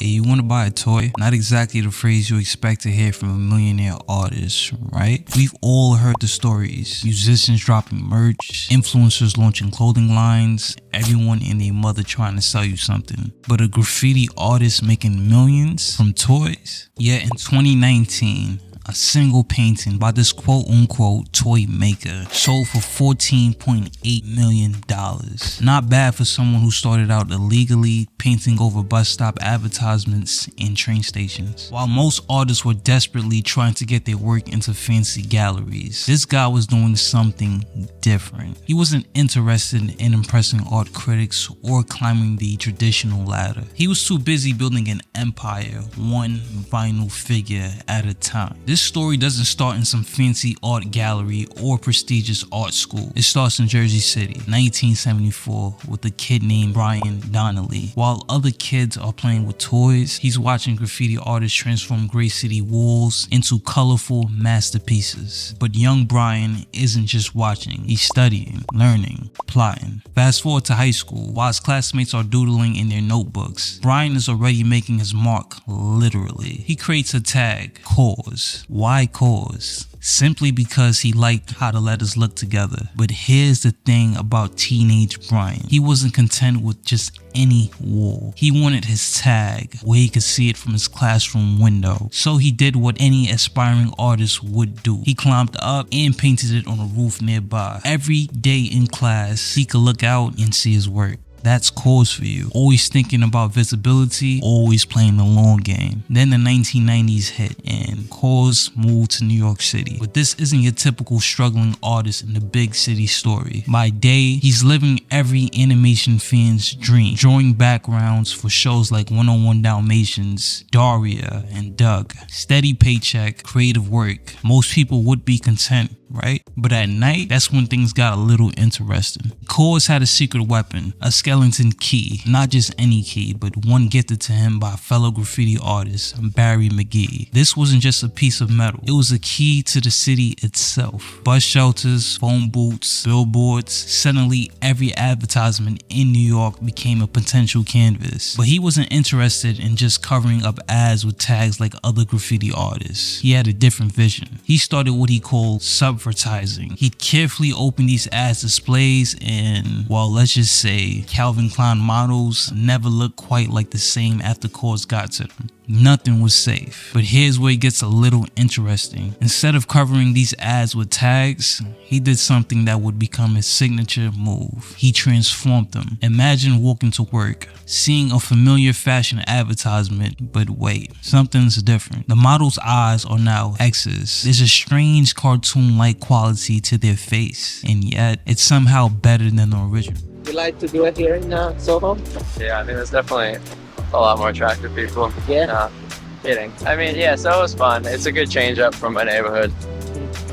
Hey, you want to buy a toy? Not exactly the phrase you expect to hear from a millionaire artist, right? We've all heard the stories. Musicians dropping merch, influencers launching clothing lines, everyone and their mother trying to sell you something. But a graffiti artist making millions from toys? Yet in 2019, a single painting by this quote-unquote toy maker sold for $14.8 million. Not bad for someone who started out illegally painting over bus stop advertisements and train stations. While most artists were desperately trying to get their work into fancy galleries, this guy was doing something different. He wasn't interested in impressing art critics or climbing the traditional ladder. He was too busy building an empire, one vinyl figure at a time. This story doesn't start in some fancy art gallery or prestigious art school. It starts in Jersey City, 1974, with a kid named Brian Donnelly. While other kids are playing with toys, he's watching graffiti artists transform great city walls into colorful masterpieces. But young Brian isn't just watching, he's studying, learning, plotting. Fast forward to high school, while his classmates are doodling in their notebooks, Brian is already making his mark, literally. He creates a tag, KAWS. Why KAWS? Simply because he liked how the letters looked together. But here's the thing about teenage Brian. He wasn't content with just any wall. He wanted his tag where he could see it from his classroom window. So he did what any aspiring artist would do. He climbed up and painted it on a roof nearby. Every day in class, he could look out and see his work. That's KAWS for you. Always thinking about visibility, always playing the long game. Then the 1990s hit and KAWS moved to New York City. But this isn't your typical struggling artist in the big city story. By day, he's living every animation fan's dream, drawing backgrounds for shows like 101 Dalmatians, Daria, and Doug. Steady paycheck, creative work. Most people would be content, right? But at night, that's when things got a little interesting. KAWS had a secret weapon, a skeleton key. Not just any key, but one gifted to him by fellow graffiti artist Barry McGee. This wasn't just a piece of metal, it was a key to the city itself. Bus shelters, phone booths, billboards. Suddenly, every advertisement in New York became a potential canvas. But he wasn't interested in just covering up ads with tags like other graffiti artists. He had a different vision. He started what he called Subvertising. He'd carefully open these ads displays and, well, let's just say Calvin Klein models never looked quite like the same after KAWS got to them. Nothing was safe. But here's where it gets a little interesting. Instead of covering these ads with tags, he did something that would become his signature move. He transformed them. Imagine walking to work, seeing a familiar fashion advertisement, but wait, something's different. The model's eyes are now X's. There's a strange cartoon-like quality to their face, and yet it's somehow better than the original. You like to do it here in Soho? Yeah, I mean, it's definitely a lot more attractive people. Yeah. No, kidding. I mean, yeah, so it was fun. It's a good change up from my neighborhood.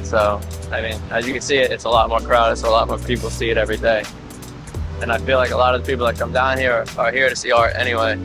So, I mean, as you can see, it's a lot more crowded, so a lot more people see it every day. And I feel like a lot of the people that come down here are here to see art anyway.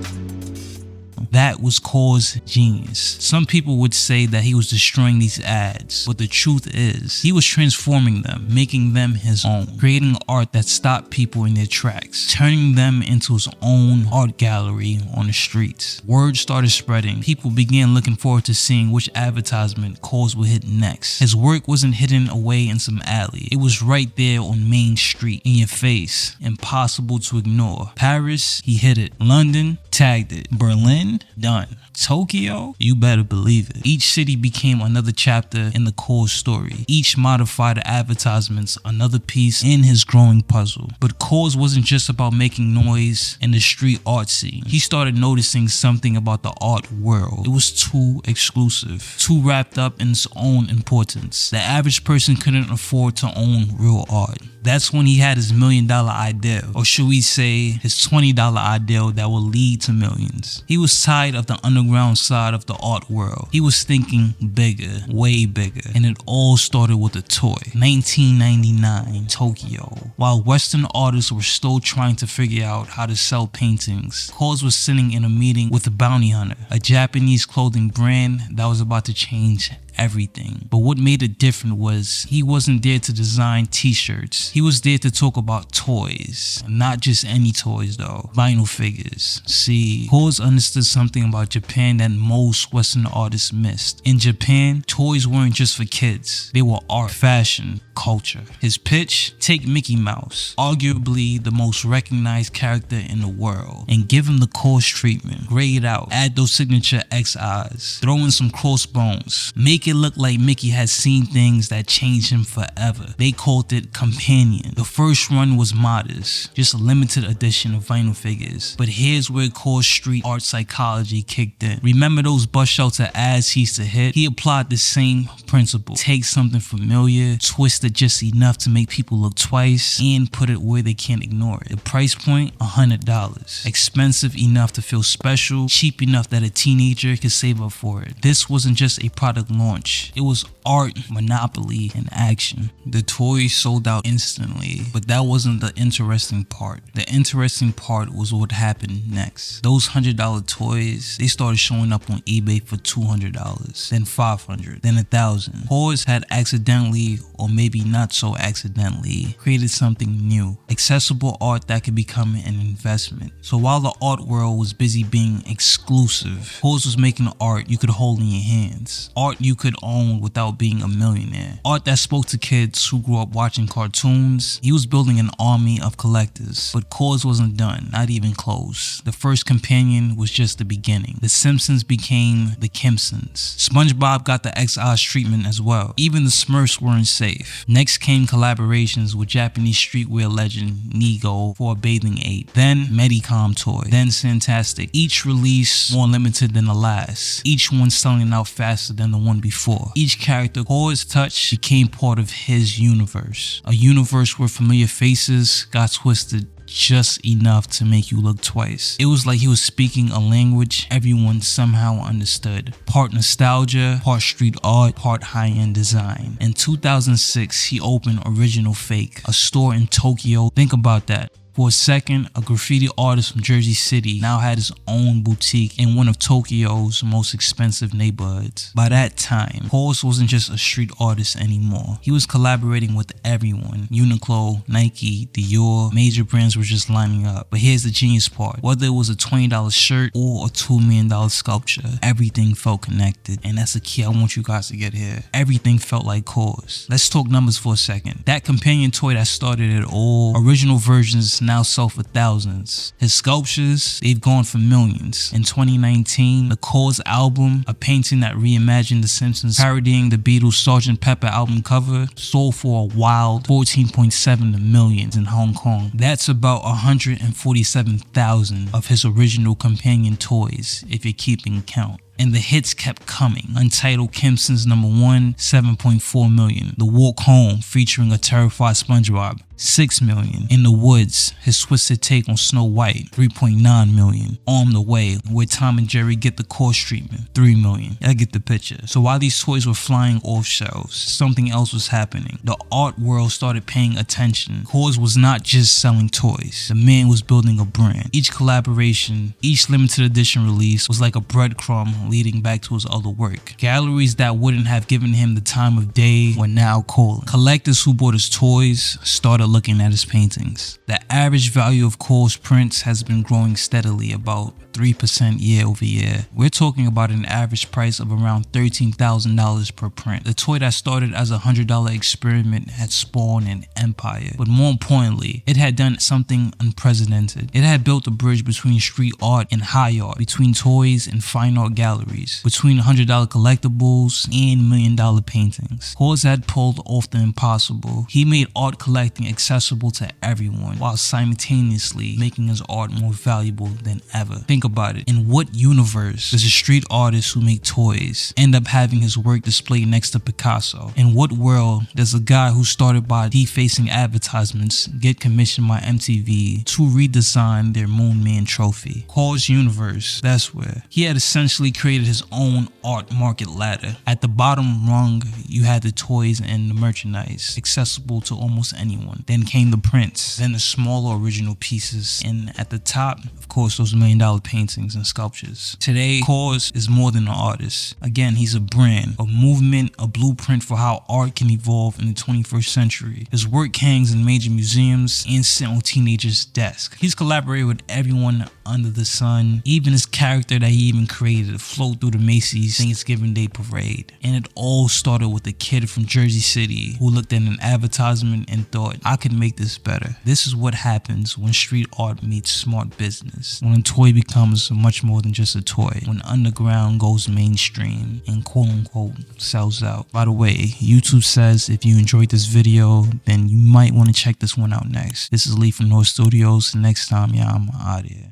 That was KAWS' genius. Some people would say that he was destroying these ads, but the truth is, he was transforming them, making them his own, creating art that stopped people in their tracks, turning them into his own art gallery on the streets. Word started spreading. People began looking forward to seeing which advertisement KAWS would hit next. His work wasn't hidden away in some alley. It was right there on Main Street, in your face, impossible to ignore. Paris, he hit it. London, tagged it. Berlin, done. Tokyo, you better believe it. Each city became another chapter in the KAWS story. Each modified advertisements, another piece in his growing puzzle. But KAWS wasn't just about making noise in the street art scene. He started noticing something about the art world. It was too exclusive, too wrapped up in its own importance. The average person couldn't afford to own real art. That's when he had his $1 million idea, or should we say his $20 ideal that will lead to millions. He was tired of the underground side of the art world. He was thinking bigger, way bigger, and it all started with a toy. 1999, Tokyo. While Western artists were still trying to figure out how to sell paintings, KAWS was sitting in a meeting with a bounty hunter, a Japanese clothing brand that was about to change everything. But what made it different was he wasn't there to design t-shirts. He was there to talk about toys. Not just any toys though. Vinyl figures. See, KAWS understood something about Japan that most Western artists missed. In Japan, toys weren't just for kids. They were art, fashion, culture. His pitch? Take Mickey Mouse, arguably the most recognized character in the world, and give him the KAWS treatment. Grade out, add those signature X eyes, throw in some crossbones, make it look like Mickey has seen things that changed him forever. They called it Companion. The first run was modest, just a limited edition of vinyl figures. But here's where KAWS street art psychology kicked in. Remember those bus shelter ads he used to hit? He applied the same principle. Take something familiar, twist it just enough to make people look twice, and put it where they can't ignore it. The price point, $100. Expensive enough to feel special, cheap enough that a teenager could save up for it. This wasn't just a product launch. It was art, monopoly, and action. The toys sold out instantly, but that wasn't the interesting part. The interesting part was what happened next. Those $100 toys, they started showing up on eBay for $200, then $500, then $1,000. KAWS had accidentally, or maybe not so accidentally, created something new. Accessible art that could become an investment. So while the art world was busy being exclusive, KAWS was making art you could hold in your hands. Art you could own without being a millionaire. Art that spoke to kids who grew up watching cartoons. He was building an army of collectors. But KAWS wasn't done, not even close. The first companion was just the beginning. The Simpsons became the Kimpsons. SpongeBob got the X-Eyes treatment as well. Even the Smurfs weren't safe. Next came collaborations with Japanese streetwear legend Nigo for Bathing Abe. Then Medicom toy. Then Fantastic. Each release more limited than the last. Each one selling out faster than the one before. Each character KAWS touched became part of his universe. A universe where familiar faces got twisted just enough to make you look twice. It was like he was speaking a language everyone somehow understood. Part nostalgia, part street art, part high-end design. In 2006, he opened Original Fake, a store in Tokyo. Think about that. For a second, a graffiti artist from Jersey City now had his own boutique in one of Tokyo's most expensive neighborhoods. By that time, KAWS wasn't just a street artist anymore. He was collaborating with everyone. Uniqlo, Nike, Dior, major brands were just lining up. But here's the genius part. Whether it was a $20 shirt or a $2 million sculpture, everything felt connected. And that's the key I want you guys to get here. Everything felt like KAWS. Let's talk numbers for a second. That companion toy that started it all, original versions now sell for thousands. His sculptures, they've gone for millions. In 2019, the KAWS album, a painting that reimagined the Simpsons parodying the Beatles' Sgt. Pepper album cover, sold for a wild 14.7 million in Hong Kong. That's about 147,000 of his original companion toys, if you're keeping count. And the hits kept coming. Untitled Kimpsons #1, 7.4 million. The Walk Home, featuring a terrified SpongeBob, 6 million. In the Woods, his twisted take on Snow White, 3.9 million. On the Way, where Tom and Jerry get the KAWS treatment, 3 million. I get the picture. So while these toys were flying off shelves, something else was happening. The art world started paying attention. KAWS was not just selling toys. The man was building a brand. Each collaboration, each limited edition release was like a breadcrumb leading back to his other work. Galleries that wouldn't have given him the time of day were now calling. Collectors who bought his toys started looking at his paintings. The average value of KAWS prints has been growing steadily, about 3% year over year. We're talking about an average price of around $13,000 per print. The toy that started as a $100 experiment had spawned an empire. But more importantly, it had done something unprecedented. It had built a bridge between street art and high art, between toys and fine art galleries, between $100 collectibles and $1 million paintings. KAWS had pulled off the impossible. He made art collecting accessible to everyone, while simultaneously making his art more valuable than ever. Think about it. In what universe does a street artist who make toys end up having his work displayed next to Picasso? In what world does a guy who started by defacing advertisements get commissioned by MTV to redesign their Moon Man trophy? KAWS universe, that's where. He had essentially created created his own art market ladder. At the bottom rung, you had the toys and the merchandise, accessible to almost anyone. Then came the prints, then the smaller original pieces, and at the top, of course, those $1 million paintings and sculptures. Today, KAWS is more than an artist. Again, he's a brand, a movement, a blueprint for how art can evolve in the 21st century. His work hangs in major museums and sit on teenagers' desks. He's collaborated with everyone under the sun, even his character that he even created to float through the Macy's Thanksgiving Day parade. And it all started with a kid from Jersey City who looked at an advertisement and thought, I could make this better. This is what happens when street art meets smart business. When a toy becomes much more than just a toy. When underground goes mainstream and quote unquote sells out. By the way, YouTube says if you enjoyed this video, then you might want to check this one out next. This is Lee from North Studios. Next time, yeah, I'm out here.